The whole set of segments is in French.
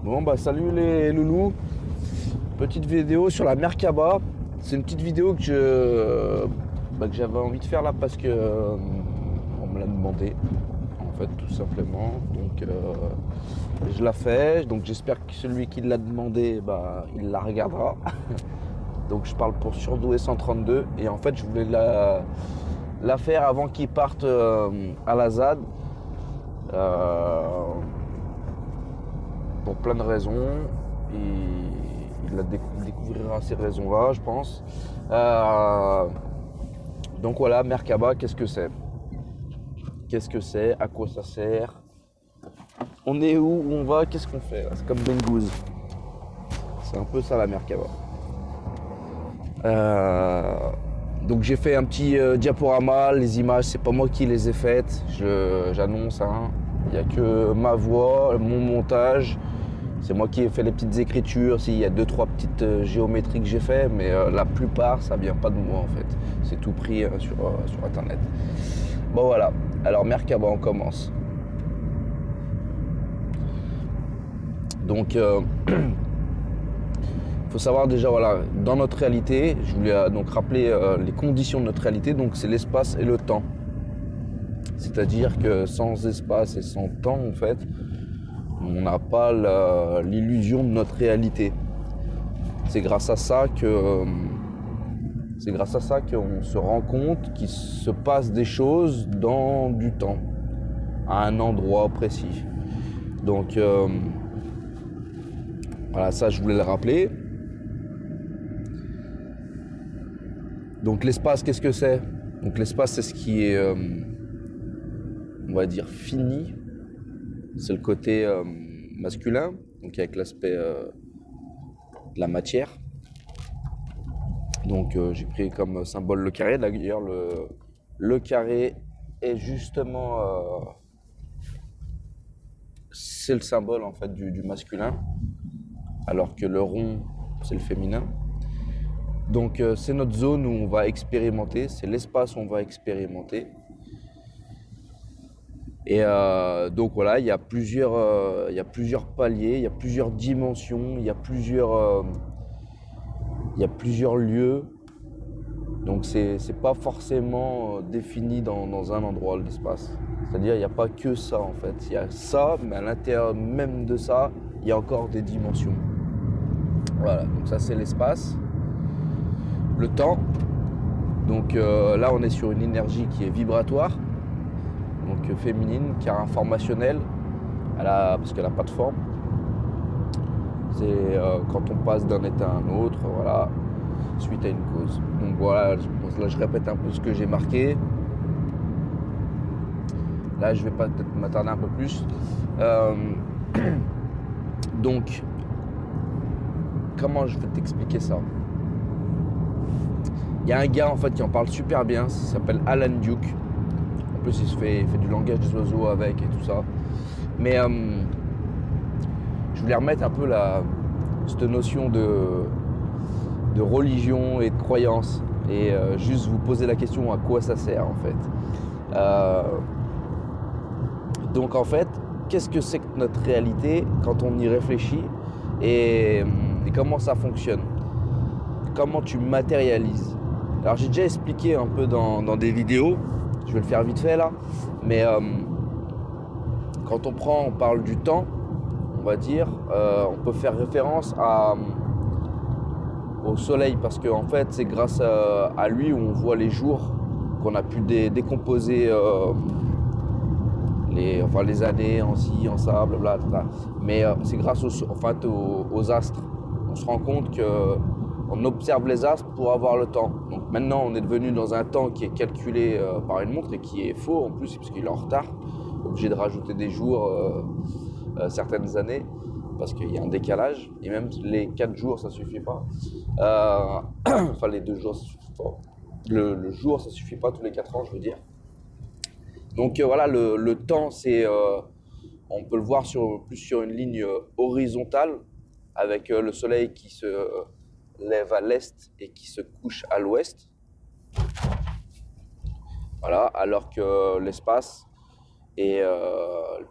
Bon bah salut les loulous, petite vidéo sur la Merkaba. C'est une petite vidéo que j'avais envie de faire là parce que on me l'a demandé en fait tout simplement. Donc je la fais, donc j'espère que celui qui l'a demandé il la regardera. Donc je parle pour Surdoué 132 et en fait je voulais la faire avant qu'il parte à la ZAD. Pour plein de raisons, il découvrira ces raisons-là, je pense. Donc voilà, Merkaba, qu'est-ce que c'est? Qu'est-ce que c'est? À quoi ça sert? On est où on va? Qu'est-ce qu'on fait? C'est comme Bengouze. C'est un peu ça la Merkaba. Donc j'ai fait un petit diaporama, les images, c'est pas moi qui les ai faites, j'annonce, hein. Il n'y a que ma voix, mon montage. C'est moi qui ai fait les petites écritures. S'il y a 2-3 petites géométries que j'ai fait, mais la plupart, ça vient pas de moi en fait. C'est tout pris sur internet. Bon voilà. Alors Merkaba, on commence. Donc, faut savoir déjà, voilà, dans notre réalité, je voulais donc rappeler les conditions de notre réalité. Donc, c'est l'espace et le temps. C'est-à-dire que sans espace et sans temps, en fait, on n'a pas l'illusion de notre réalité. C'est grâce à ça qu'on se rend compte qu'il se passe des choses dans du temps, à un endroit précis. Donc voilà, ça je voulais le rappeler. Donc l'espace, qu'est-ce que c'est? Donc l'espace, c'est ce qui est, on va dire, fini. C'est le côté masculin, donc avec l'aspect de la matière. Donc j'ai pris comme symbole le carré. D'ailleurs, le carré est justement, c'est le symbole en fait du masculin, alors que le rond, c'est le féminin. Donc c'est notre zone où on va expérimenter, c'est l'espace où on va expérimenter. Et donc voilà, il y a plusieurs paliers, il y a plusieurs dimensions, il y a plusieurs lieux. Donc c'est pas forcément défini dans un endroit, l'espace. C'est-à-dire il n'y a pas que ça en fait. Il y a ça, mais à l'intérieur même de ça, il y a encore des dimensions. Voilà, donc ça c'est l'espace. Le temps. Donc là on est sur une énergie qui est vibratoire. Donc féminine, car informationnelle, parce qu'elle n'a pas de forme. C'est quand on passe d'un état à un autre, voilà, suite à une cause. Donc voilà, là je répète un peu ce que j'ai marqué. Là je vais peut-être m'attarder un peu plus. Donc, comment je vais t'expliquer ça? Il y a un gars en fait qui en parle super bien, il s'appelle Alan Duke. En plus, il fait du langage des oiseaux avec et tout ça. Mais je voulais remettre un peu cette notion de religion et de croyance. Et juste vous poser la question à quoi ça sert en fait. Donc en fait, qu'est-ce que c'est que notre réalité quand on y réfléchit et comment ça fonctionne? Comment tu matérialises? Alors j'ai déjà expliqué un peu dans des vidéos. Je vais le faire vite fait là, mais quand on parle du temps, on va dire, on peut faire référence au soleil parce que en fait c'est grâce à lui où on voit les jours, qu'on a pu décomposer les années en ci, en ça, blablabla. Mais c'est grâce aux astres. On se rend compte qu'on observe les astres pour avoir le temps. Donc maintenant, on est devenu dans un temps qui est calculé par une montre et qui est faux en plus, parce qu'il est en retard. Obligé de rajouter des jours certaines années, parce qu'il y a un décalage. Et même les 4 jours, ça suffit pas. Enfin, les 2 jours, ça suffit pas. Le jour, ça suffit pas tous les 4 ans, je veux dire. Donc voilà, le temps, on peut le voir plus sur une ligne horizontale, avec le soleil qui se lève à l'est et qui se couche à l'ouest. Voilà, alors que l'espace et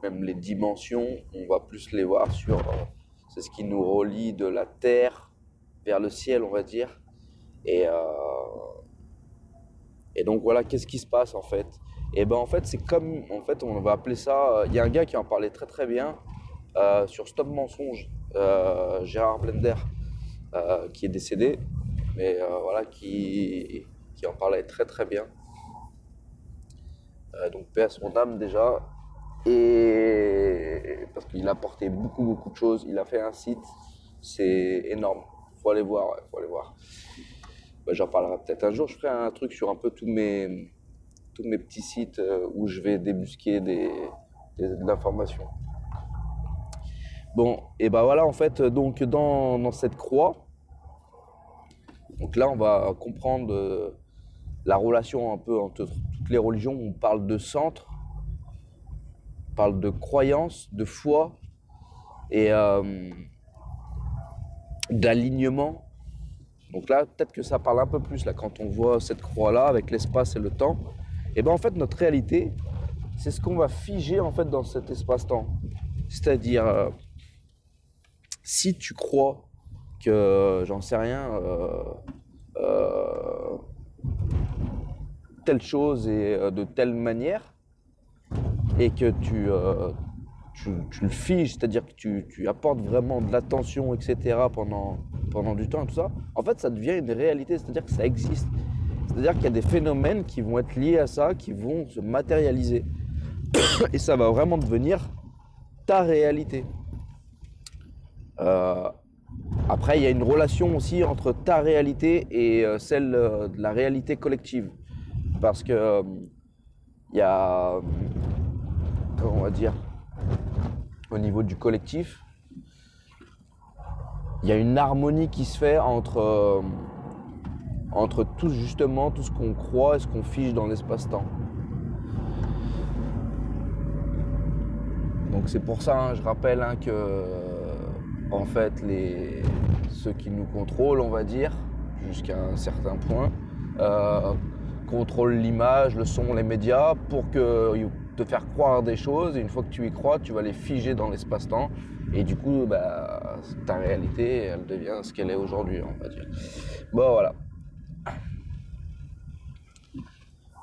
même les dimensions, on va plus les voir sur C'est ce qui nous relie de la terre vers le ciel, on va dire. Et, euh, et donc voilà, qu'est-ce qui se passe en fait? Et ben en fait, c'est comme, en fait, on va appeler ça. Il y a un gars qui en parlait très très bien sur Stop Mensonge, Gérard Blender, qui est décédé, mais voilà, qui en parlait très très bien. Donc paix à son âme déjà. Et parce qu'il a apporté beaucoup beaucoup de choses. Il a fait un site, c'est énorme. Faut aller voir, ouais, faut aller voir. Bah, j'en parlerai peut-être un jour. Je ferai un truc sur un peu tous mes petits sites où je vais débusquer de l'information. Bon, et ben voilà, en fait, donc dans cette croix, donc là, on va comprendre la relation un peu entre toutes les religions. On parle de centre, on parle de croyance, de foi et d'alignement. Donc là, peut-être que ça parle un peu plus là quand on voit cette croix-là avec l'espace et le temps. Et ben en fait, notre réalité, c'est ce qu'on va figer en fait dans cet espace-temps. C'est-à-dire, si tu crois que, j'en sais rien, telle chose est de telle manière, et que tu le figes, c'est-à-dire que tu apportes vraiment de l'attention, etc. pendant du temps et tout ça, en fait, ça devient une réalité, c'est-à-dire que ça existe. C'est-à-dire qu'il y a des phénomènes qui vont être liés à ça, qui vont se matérialiser. Et ça va vraiment devenir ta réalité. Après, il y a une relation aussi entre ta réalité et celle de la réalité collective. Parce que il y a, comment on va dire, au niveau du collectif, il y a une harmonie qui se fait entre tout justement, tout ce qu'on croit et ce qu'on fige dans l'espace-temps. Donc c'est pour ça, hein, je rappelle que en fait ceux qui nous contrôlent, on va dire, jusqu'à un certain point, contrôlent l'image, le son, les médias pour te faire croire des choses, et une fois que tu y crois, tu vas les figer dans l'espace-temps, et du coup, ta réalité, elle devient ce qu'elle est aujourd'hui, on va dire. Bon, voilà.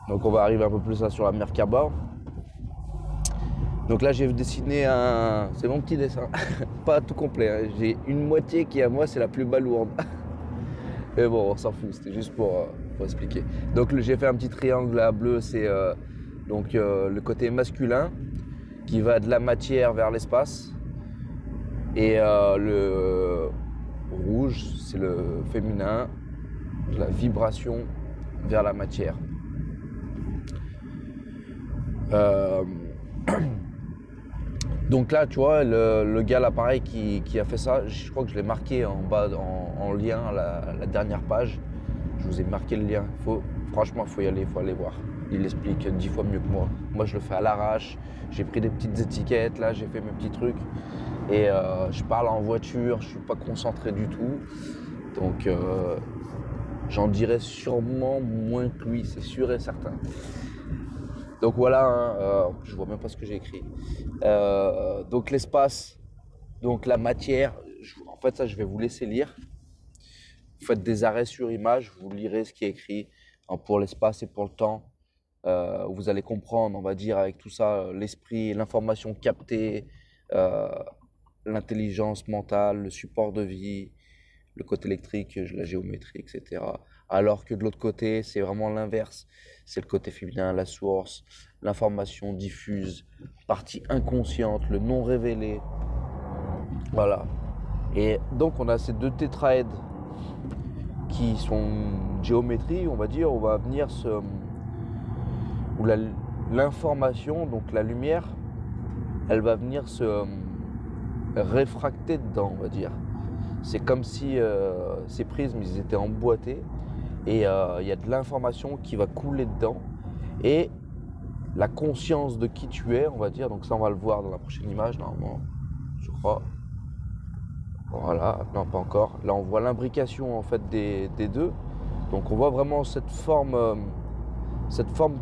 Donc on va arriver un peu plus là sur la Merkaba. Donc là j'ai dessiné c'est mon petit dessin, pas tout complet, hein. J'ai une moitié qui à moi c'est la plus balourde. Mais bon, on s'en fout, c'était juste pour expliquer. Donc j'ai fait un petit triangle là bleu, c'est le côté masculin qui va de la matière vers l'espace. Et le rouge, c'est le féminin, de la vibration vers la matière. Donc là, tu vois, le gars là, pareil, qui a fait ça, je crois que je l'ai marqué en bas, en lien à la dernière page. Je vous ai marqué le lien. Franchement, il faut y aller, il faut aller voir. Il explique 10 fois mieux que moi. Moi, je le fais à l'arrache. J'ai pris des petites étiquettes, là, j'ai fait mes petits trucs. Et je parle en voiture, je suis pas concentré du tout. Donc, j'en dirais sûrement moins que lui, c'est sûr et certain. Donc voilà, hein, je vois même pas ce que j'ai écrit. Donc l'espace, donc la matière, en fait ça je vais vous laisser lire. Vous faites des arrêts sur image, vous lirez ce qui est écrit pour l'espace et pour le temps. Vous allez comprendre, on va dire, avec tout ça, l'esprit, l'information captée, l'intelligence mentale, le support de vie, le côté électrique, la géométrie, etc. Alors que de l'autre côté, c'est vraiment l'inverse. C'est le côté féminin, la source, l'information diffuse, partie inconsciente, le non révélé. Voilà. Et donc on a ces deux tétraèdes qui sont géométrie, on va dire, on va venir où l'information, donc la lumière, elle va venir se réfracter dedans, on va dire. C'est comme si ces prismes, ils étaient emboîtés et il y a de l'information qui va couler dedans. Et la conscience de qui tu es, on va dire, donc ça on va le voir dans la prochaine image, normalement, je crois. Voilà, non pas encore. Là on voit l'imbrication en fait des deux. Donc on voit vraiment cette forme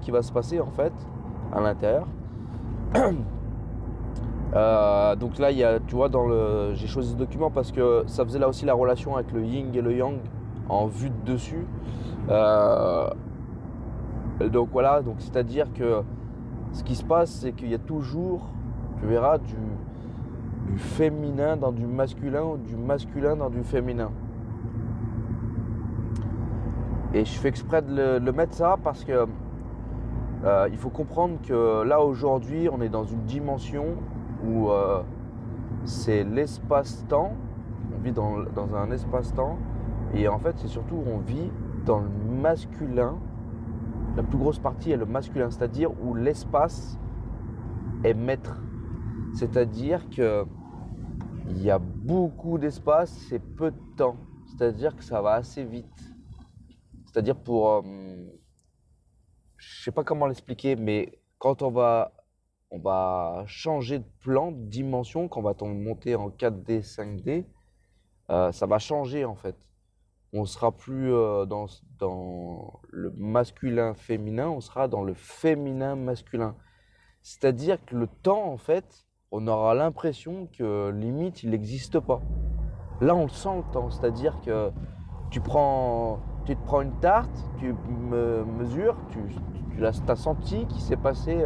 qui va se passer en fait à l'intérieur. Donc là, tu vois, j'ai choisi ce document parce que ça faisait là aussi la relation avec le yin et le yang en vue de dessus. Donc voilà, donc c'est-à-dire que ce qui se passe, c'est qu'il y a toujours, tu verras, du féminin dans du masculin ou du masculin dans du féminin. Et je fais exprès de le mettre ça parce que il faut comprendre que là aujourd'hui on est dans une dimension où c'est l'espace-temps, on vit dans un espace-temps et en fait c'est surtout on vit dans le masculin, la plus grosse partie est le masculin, c'est-à-dire où l'espace est maître, c'est-à-dire que il y a beaucoup d'espace et peu de temps, c'est-à-dire que ça va assez vite. C'est-à-dire je sais pas comment l'expliquer, mais quand on va changer de plan, de dimension, quand on va monter en 4D, 5D, ça va changer en fait. On sera plus dans le masculin féminin, on sera dans le féminin masculin. C'est-à-dire que le temps en fait, on aura l'impression que limite il n'existe pas. Là on le sent le temps, c'est-à-dire que tu te prends une tarte, tu mesures, tu as senti qu'il s'est passé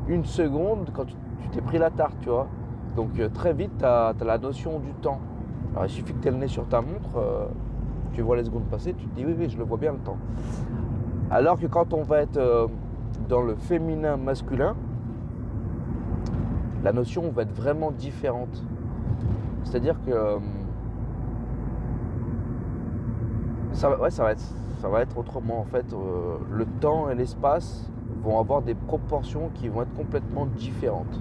une seconde quand tu t'es pris la tarte, tu vois. Donc très vite, tu as la notion du temps. Alors il suffit que tu aies le nez sur ta montre, tu vois les secondes passer, tu te dis oui, je le vois bien le temps. Alors que quand on va être dans le féminin masculin, la notion va être vraiment différente. C'est-à-dire que ça va être autrement en fait. Le temps et l'espace vont avoir des proportions qui vont être complètement différentes.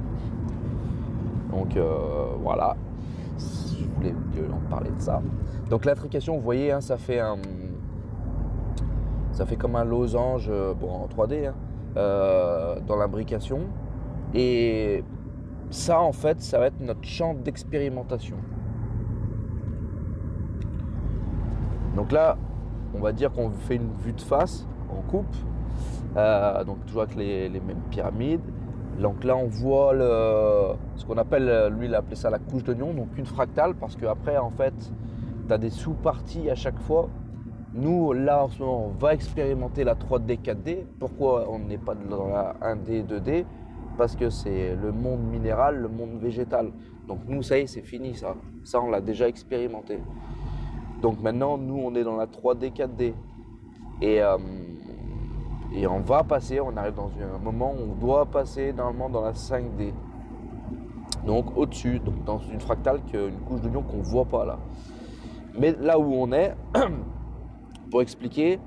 Donc voilà, je voulais en parler de ça. Donc l'intrication, vous voyez, hein, ça fait comme un losange, en 3D, hein, dans l'imbrication. Et ça, en fait, ça va être notre champ d'expérimentation. Donc là, on va dire qu'on fait une vue de face, en coupe, donc toujours avec les mêmes pyramides. Donc là, on voit ce qu'on appelle, lui, il a appelé ça la couche d'oignon, donc une fractale, parce qu'après, en fait, tu as des sous-parties à chaque fois. Nous, là, en ce moment, on va expérimenter la 3D, 4D. Pourquoi on n'est pas dans la 1D, 2D? Parce que c'est le monde minéral, le monde végétal. Donc nous, ça y est, c'est fini, ça. Ça, on l'a déjà expérimenté. Donc maintenant, nous, on est dans la 3D, 4D. Et on va passer, on arrive dans un moment où on doit passer normalement dans la 5D. Donc au-dessus, donc dans une fractale, une couche d'oignon qu'on ne voit pas là. Mais là où on est, pour expliquer,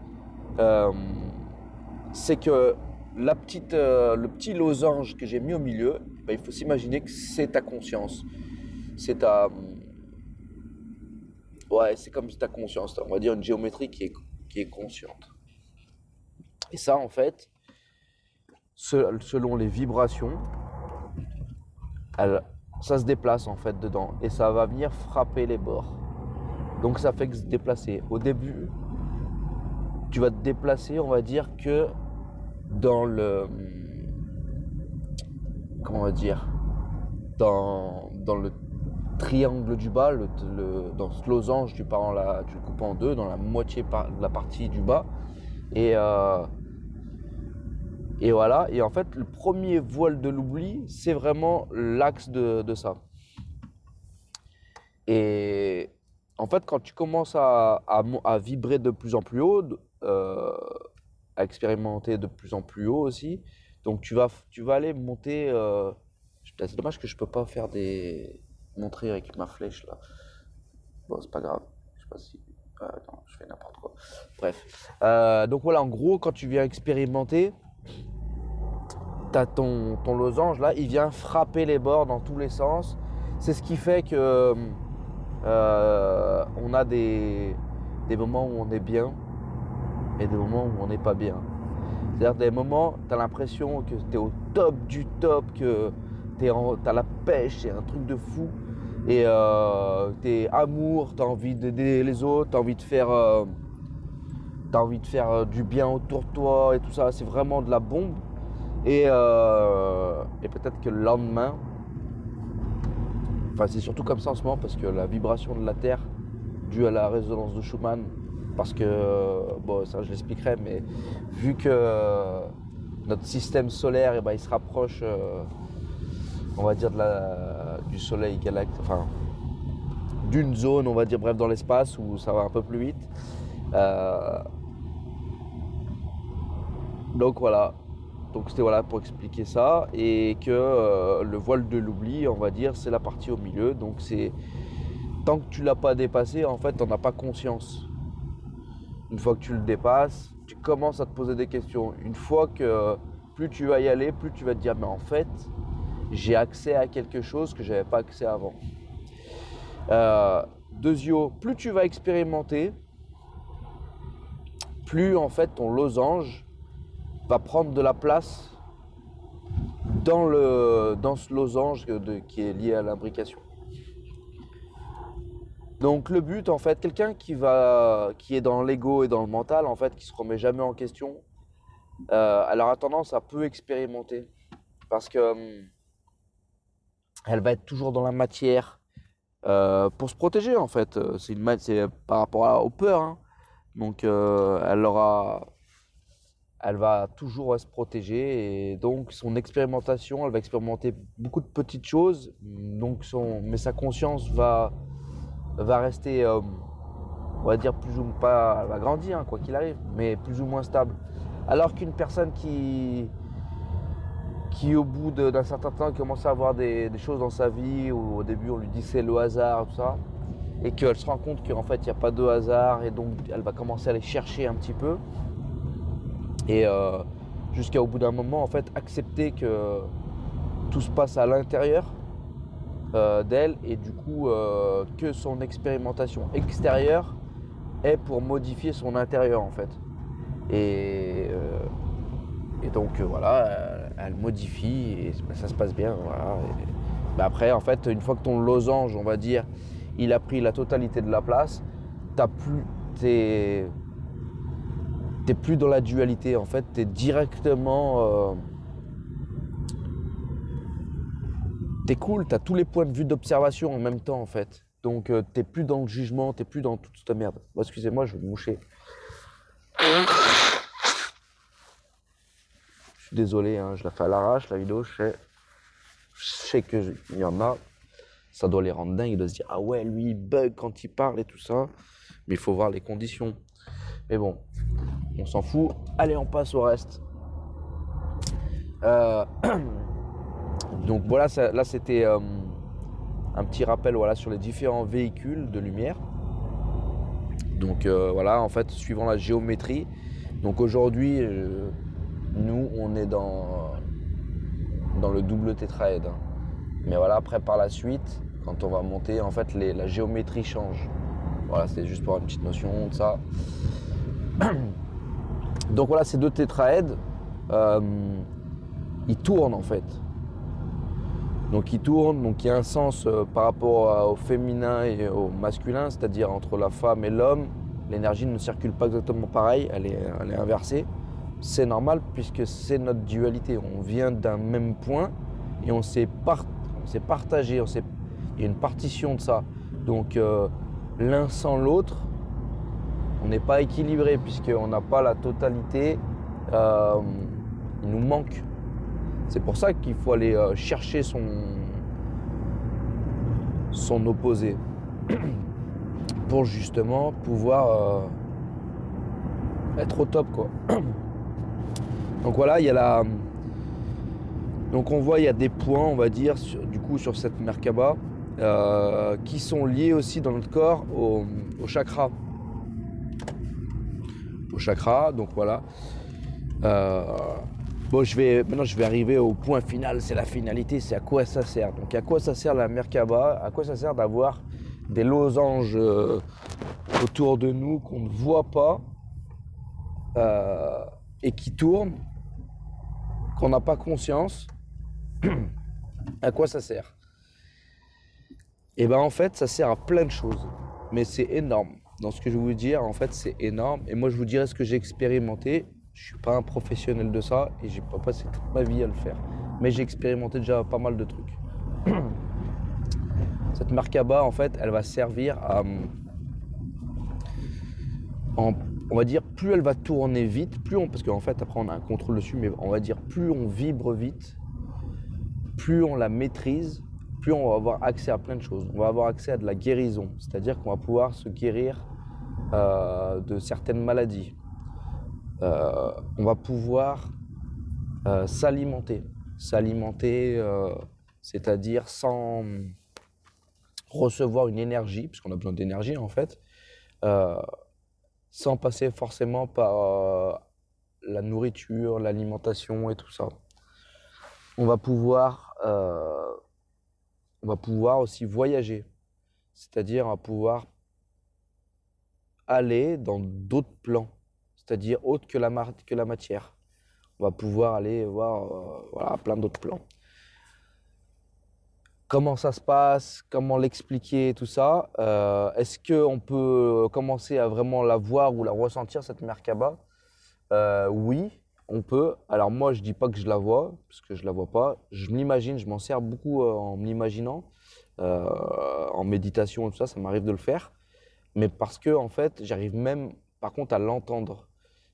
c'est que le petit losange que j'ai mis au milieu, il faut s'imaginer que c'est ta conscience. C'est c'est comme ta conscience. On va dire une géométrie qui est consciente. Et ça, en fait, selon les vibrations, ça se déplace en fait dedans et ça va venir frapper les bords. Donc ça fait que se déplacer. Au début, tu vas te déplacer, on va dire que dans le, comment on va dire, dans le triangle du bas, dans ce losange, tu le coupes en deux, dans la moitié de la partie du bas, et voilà. Et en fait, le premier voile de l'oubli, c'est vraiment l'axe de ça. Et en fait, quand tu commences à vibrer de plus en plus haut, à expérimenter de plus en plus haut aussi, donc tu vas aller monter. C'est dommage que je peux pas faire montrer avec ma flèche là. Bon, c'est pas grave. Je sais pas si. Non, je fais n'importe quoi. Bref. Donc voilà, en gros, quand tu viens expérimenter, t'as ton losange là, il vient frapper les bords dans tous les sens. C'est ce qui fait que on a des moments où on est bien et des moments où on n'est pas bien. C'est-à-dire des moments, tu as l'impression que tu es au top du top, que tu as la pêche, c'est un truc de fou. Et tu es amour, tu as envie d'aider les autres, tu as envie de faire du bien autour de toi et tout ça. C'est vraiment de la bombe. Et peut-être que le lendemain, Enfin, c'est surtout comme ça en ce moment parce que la vibration de la Terre, due à la résonance de Schumann, parce que, bon, ça je l'expliquerai, mais vu que notre système solaire, il se rapproche, on va dire, du Soleil galactique, enfin, d'une zone, on va dire, bref, dans l'espace où ça va un peu plus vite. Donc voilà. Donc c'était voilà pour expliquer ça et que le voile de l'oubli, on va dire, c'est la partie au milieu. Donc c'est tant que tu l'as pas dépassé, en fait, t'en as pas conscience. Une fois que tu le dépasses, tu commences à te poser des questions. Une fois que plus tu vas y aller, plus tu vas te dire mais en fait, j'ai accès à quelque chose que j'avais pas accès avant. Deuxio, plus tu vas expérimenter, plus en fait ton losange va prendre de la place dans ce losange qui est lié à l'imbrication. Donc le but, en fait, quelqu'un qui est dans l'ego et dans le mental, en fait, qui se remet jamais en question, elle aura tendance à peu expérimenter parce que elle va être toujours dans la matière pour se protéger, en fait. C'est par rapport aux peurs, hein. Donc elle va toujours se protéger et donc son expérimentation, elle va expérimenter beaucoup de petites choses, donc mais sa conscience va rester, on va dire plus ou moins pas, elle va grandir hein, quoi qu'il arrive, mais plus ou moins stable. Alors qu'une personne qui au bout d'un certain temps commence à avoir des choses dans sa vie où au début on lui dit c'est le hasard, tout ça, et qu'elle se rend compte qu'en fait il n'y a pas de hasard et donc elle va commencer à aller chercher un petit peu. Et jusqu'à au bout d'un moment, en fait, accepter que tout se passe à l'intérieur d'elle et du coup que son expérimentation extérieure est pour modifier son intérieur en fait. Et donc voilà, elle modifie et ça se passe bien. Voilà. Mais après, en fait, une fois que ton losange, on va dire, il a pris la totalité de la place, t'es plus dans la dualité, en fait, t'es directement... t'es cool, t'as tous les points de vue d'observation en même temps, en fait. Donc, t'es plus dans le jugement, t'es plus dans toute cette merde. Bon, excusez-moi, je vais me moucher. Je suis désolé, hein, je la fais à l'arrache, la vidéo, je sais qu'il y en a, ça doit les rendre dingues de se dire « Ah ouais, lui, il bug quand il parle et tout ça. » Mais il faut voir les conditions. Mais bon, on s'en fout. Allez, on passe au reste. Donc voilà, là c'était un petit rappel voilà, sur les différents véhicules de lumière. Donc voilà, en fait, suivant la géométrie. Donc aujourd'hui, nous, on est dans le double tétraède. Hein. Mais voilà, après, par la suite, quand on va monter, en fait, la géométrie change. Voilà, c'est juste pour une petite notion de ça. Donc voilà, ces deux tétraèdes, ils tournent en fait. Donc ils tournent, donc il y a un sens par rapport au féminin et au masculin, c'est-à-dire entre la femme et l'homme, l'énergie ne circule pas exactement pareil, elle est inversée. C'est normal puisque c'est notre dualité, on vient d'un même point et on s'est partagé, il y a une partition de ça. Donc l'un sans l'autre, on n'est pas équilibré puisqu'on n'a pas la totalité, il nous manque. C'est pour ça qu'il faut aller chercher son opposé pour justement pouvoir être au top quoi. Donc voilà, il y a donc on voit il y a des points on va dire sur cette Merkaba qui sont liés aussi dans notre corps au chakra. Au chakra, donc voilà. Bon, maintenant je vais arriver au point final, c'est la finalité, c'est à quoi ça sert. Donc à quoi ça sert la Merkaba, à quoi ça sert d'avoir des losanges autour de nous qu'on ne voit pas et qui tournent, qu'on n'a pas conscience. À quoi ça sert? Et ben en fait ça sert à plein de choses, mais c'est énorme. Dans ce que je vais vous dire, en fait c'est énorme. Et moi je vous dirai ce que j'ai expérimenté. Je suis pas un professionnel de ça et j'ai pas passé toute ma vie à le faire. Mais j'ai expérimenté déjà pas mal de trucs. Cette Merkaba, en fait, elle va servir à, on va dire, plus elle va tourner vite, parce qu'en fait, après, on a un contrôle dessus, mais on va dire, plus on vibre vite, plus on la maîtrise, plus on va avoir accès à plein de choses. On va avoir accès à de la guérison, c'est-à-dire qu'on va pouvoir se guérir de certaines maladies. On va pouvoir s'alimenter. S'alimenter, c'est-à-dire sans recevoir une énergie, puisqu'on a besoin d'énergie en fait, euh, sans passer forcément par la nourriture, l'alimentation et tout ça. On va pouvoir aussi voyager, c'est-à-dire on va pouvoir aller dans d'autres plans, c'est-à-dire autre que la matière. On va pouvoir aller voir voilà, plein d'autres plans. Comment ça se passe, comment l'expliquer, tout ça. Est-ce qu'on peut commencer à vraiment la voir ou la ressentir, cette Merkaba? Oui, on peut. Alors moi, je dis pas que je la vois, parce que je la vois pas. Je m'imagine, je m'en sers beaucoup en m'imaginant, en méditation et tout ça, ça m'arrive de le faire. Mais parce que, en fait, j'arrive même, par contre, à l'entendre.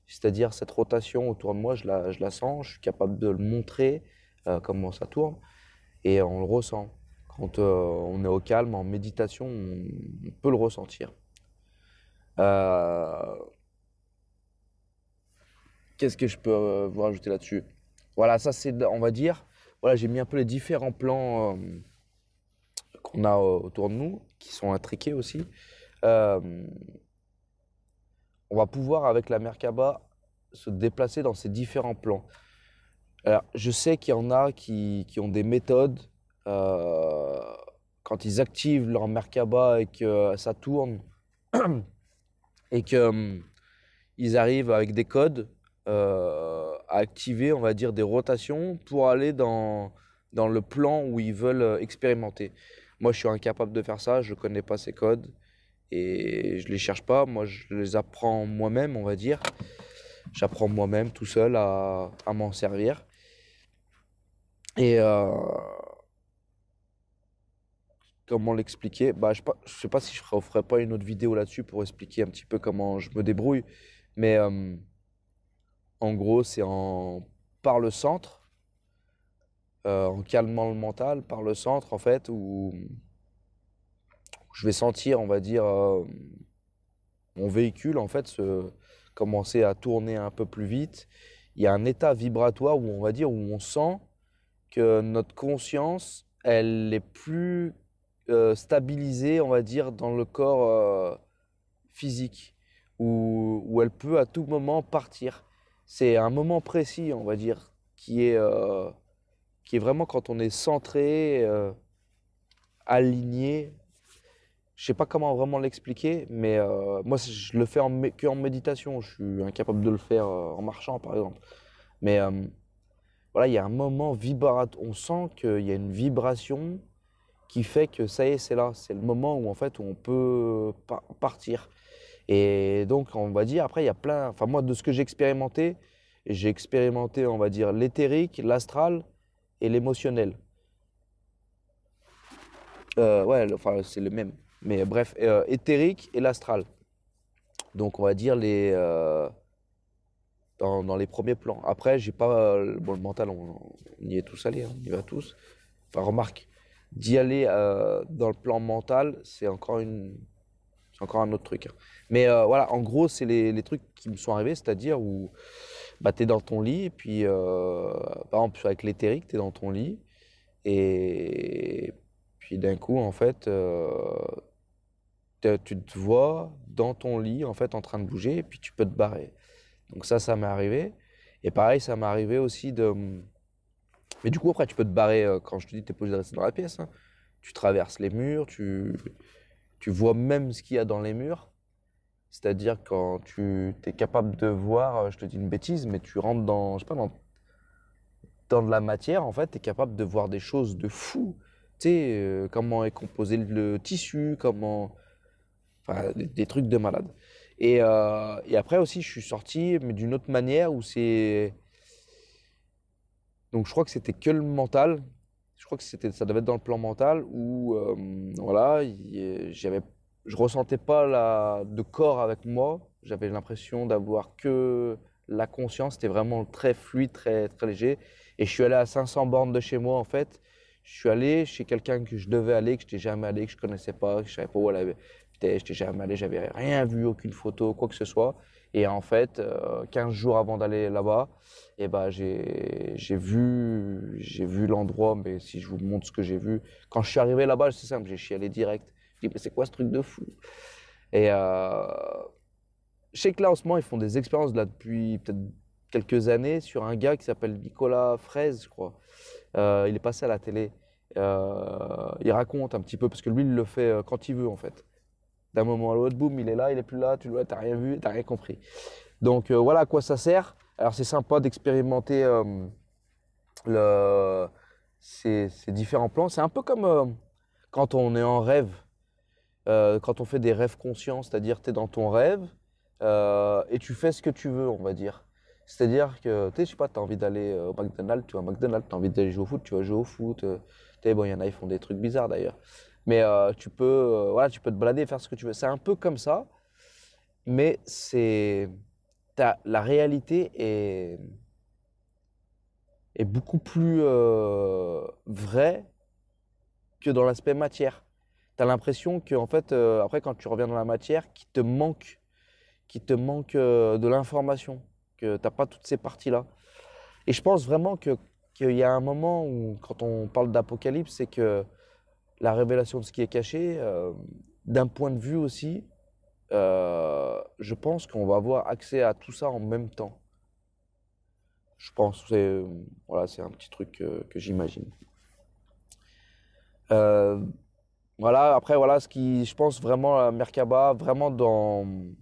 C'est-à-dire, cette rotation autour de moi, je la sens, je suis capable de le montrer, comment ça tourne, et on le ressent. Quand on est au calme, en méditation, on peut le ressentir. Euh, Qu'est-ce que je peux vous rajouter là-dessus? Voilà, ça c'est, on va dire, voilà, j'ai mis un peu les différents plans qu'on a autour de nous, qui sont intriqués aussi. Euh, on va pouvoir, avec la Merkaba, se déplacer dans ces différents plans. Alors, je sais qu'il y en a qui ont des méthodes, euh, quand ils activent leur Merkaba et que ça tourne, et que ils arrivent avec des codes à activer, on va dire, des rotations pour aller dans le plan où ils veulent expérimenter. Moi, je suis incapable de faire ça, je ne connais pas ces codes et je ne les cherche pas. Moi, je les apprends moi-même, on va dire. J'apprends moi-même tout seul à m'en servir. Et comment l'expliquer? Bah, je ne sais pas si je ne ferai pas une autre vidéo là-dessus pour expliquer un petit peu comment je me débrouille. Mais en gros, c'est par le centre, en calmant le mental, par le centre, en fait, où je vais sentir, on va dire, mon véhicule, en fait, commencer à tourner un peu plus vite. Il y a un état vibratoire où on va dire, où on sent que notre conscience, elle est plus stabilisée, on va dire, dans le corps physique, où elle peut à tout moment partir. C'est un moment précis, on va dire, qui est vraiment quand on est centré, aligné. Je sais pas comment vraiment l'expliquer, mais moi je le fais que en méditation. Je suis incapable de le faire en marchant, par exemple. Mais voilà, il y a un moment vibratoire. On sent qu'il y a une vibration qui fait que ça y est, c'est là. C'est le moment où en fait où on peut partir. Et donc, on va dire, après, il y a plein. Enfin, moi, de ce que j'ai expérimenté, on va dire, l'éthérique, l'astral et l'émotionnel. Ouais, enfin, c'est le même. Mais bref, éthérique et l'astral. Donc, on va dire dans les premiers plans. Après, j'ai pas. Bon, le mental, on y est tous allés, hein, on y va tous. Enfin, remarque, d'y aller dans le plan mental, c'est encore un autre truc, hein. Mais voilà, en gros, c'est les trucs qui me sont arrivés, c'est-à-dire où bah, tu es dans ton lit, et puis par exemple, avec l'éthérique, tu es dans ton lit, et puis d'un coup, en fait, tu te vois dans ton lit, en fait, en train de bouger, et puis tu peux te barrer. Donc ça m'est arrivé. Et pareil, ça m'est arrivé aussi de. Mais du coup, après, tu peux te barrer quand je te dis, tu es posé de rester dans la pièce, hein. Tu traverses les murs, tu vois même ce qu'il y a dans les murs. C'est-à-dire quand tu es capable de voir, je te dis une bêtise, mais tu rentres dans, je sais pas, dans de la matière, en fait, tu es capable de voir des choses de fou. Tu sais, comment est composé le tissu, enfin, des trucs de malade. Et après aussi, je suis sorti, mais d'une autre manière où c'est. Donc je crois que c'était que le mental. je crois que ça devait être dans le plan mental où, voilà, je ressentais pas de corps avec moi. J'avais l'impression d'avoir que la conscience. C'était vraiment très fluide, très, très léger. Et je suis allé à 500 bornes de chez moi, en fait. Je suis allé chez quelqu'un que je devais aller, que je n'étais jamais allé, que je connaissais pas, que je savais pas où elle avait. Je n'étais jamais allé, j'avais rien vu, aucune photo, quoi que ce soit. Et en fait, 15 jours avant d'aller là-bas, eh ben, j'ai vu l'endroit, mais si je vous montre ce que j'ai vu. Quand je suis arrivé là-bas, c'est simple, j'ai chialé direct. Je dis, mais c'est quoi ce truc de fou? Et je sais que là, en ce moment, ils font des expériences là depuis peut-être quelques années sur un gars qui s'appelle Nicolas Fraise, je crois. Il est passé à la télé. Il raconte un petit peu, parce que lui, il le fait quand il veut, en fait. D'un moment à l'autre, boum, il est là, il est plus là, tu le vois, t'as rien vu, t'as rien compris. Donc voilà à quoi ça sert. Alors c'est sympa d'expérimenter le, ces différents plans. C'est un peu comme quand on est en rêve, quand on fait des rêves conscients, c'est-à-dire tu es dans ton rêve et tu fais ce que tu veux, on va dire. C'est-à-dire que, tu sais, je sais pas, tu as envie d'aller au McDonald's, tu vas au McDonald's, tu as envie d'aller jouer au foot, tu vas jouer au foot. Tu sais, bon, il y en a, ils font des trucs bizarres d'ailleurs. Mais voilà, tu peux te balader et faire ce que tu veux. C'est un peu comme ça, mais la réalité est beaucoup plus vraie que dans l'aspect matière. Tu as l'impression que, en fait, après, quand tu reviens dans la matière, qu'il te manque de l'information, que tu n'as pas toutes ces parties-là. Et je pense vraiment qu'il y a un moment où, quand on parle d'apocalypse, c'est que la révélation de ce qui est caché, d'un point de vue aussi, je pense qu'on va avoir accès à tout ça en même temps. Je pense, voilà, c'est un petit truc que j'imagine. Euh, voilà, après, voilà, je pense vraiment à Merkaba, vraiment il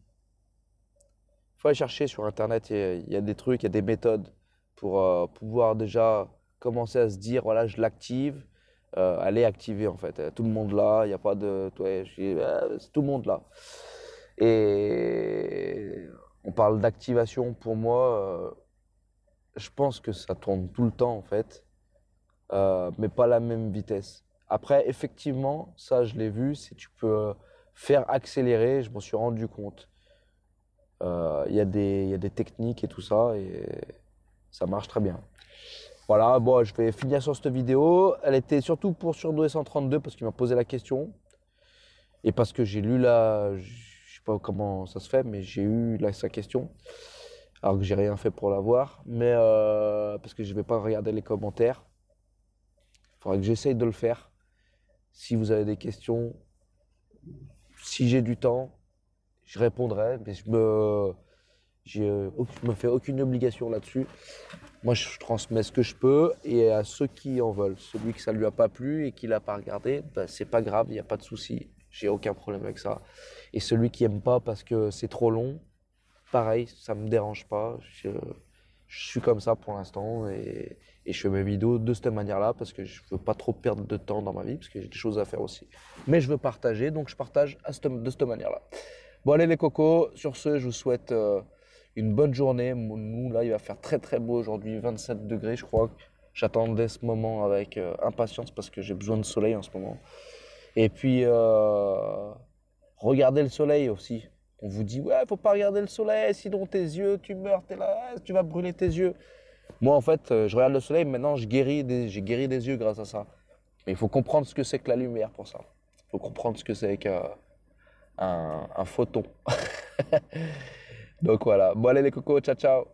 faut aller chercher sur Internet, il y a des trucs, il y a des méthodes pour pouvoir déjà commencer à se dire, voilà, je l'active, elle est activée en fait. Tout le monde là, il n'y a pas de, ouais, c'est tout le monde là. Et on parle d'activation pour moi, je pense que ça tourne tout le temps en fait, mais pas à la même vitesse. Après, effectivement, ça je l'ai vu, si tu peux faire accélérer, je m'en suis rendu compte. Il y a des techniques et tout ça, et ça marche très bien. Voilà, bon, je vais finir sur cette vidéo. Elle était surtout pour Surdoué 132 parce qu'il m'a posé la question. Et parce que j'ai lu je sais pas comment ça se fait, mais j'ai eu sa question. Alors que j'ai rien fait pour l'avoir. Mais parce que je vais pas regarder les commentaires. Il faudra que j'essaye de le faire. Si vous avez des questions, si j'ai du temps, je répondrai. Mais je me fais aucune obligation là-dessus. Moi, je transmets ce que je peux et à ceux qui en veulent. Celui que ça lui a pas plu et qui l'a pas regardé, ben, c'est pas grave, il n'y a pas de souci. J'ai aucun problème avec ça. Et celui qui aime pas parce que c'est trop long, pareil, ça me dérange pas. Je suis comme ça pour l'instant et je fais mes vidéos de cette manière-là parce que je veux pas trop perdre de temps dans ma vie parce que j'ai des choses à faire aussi. Mais je veux partager, donc je partage de cette manière-là. Bon, allez les cocos, sur ce, je vous souhaite une bonne journée. Nous, là, il va faire très très beau aujourd'hui, 27 degrés, je crois. J'attendais ce moment avec impatience parce que j'ai besoin de soleil en ce moment. Et puis, regardez le soleil aussi. On vous dit, ouais, faut pas regarder le soleil, sinon tes yeux, tu meurs, t'es là, tu vas brûler tes yeux. Moi, en fait, je regarde le soleil, maintenant, j'ai guéri des yeux grâce à ça. Mais il faut comprendre ce que c'est que la lumière pour ça. Il faut comprendre ce que c'est qu'un un photon. Donc voilà. Bon, allez les cocos, ciao, ciao.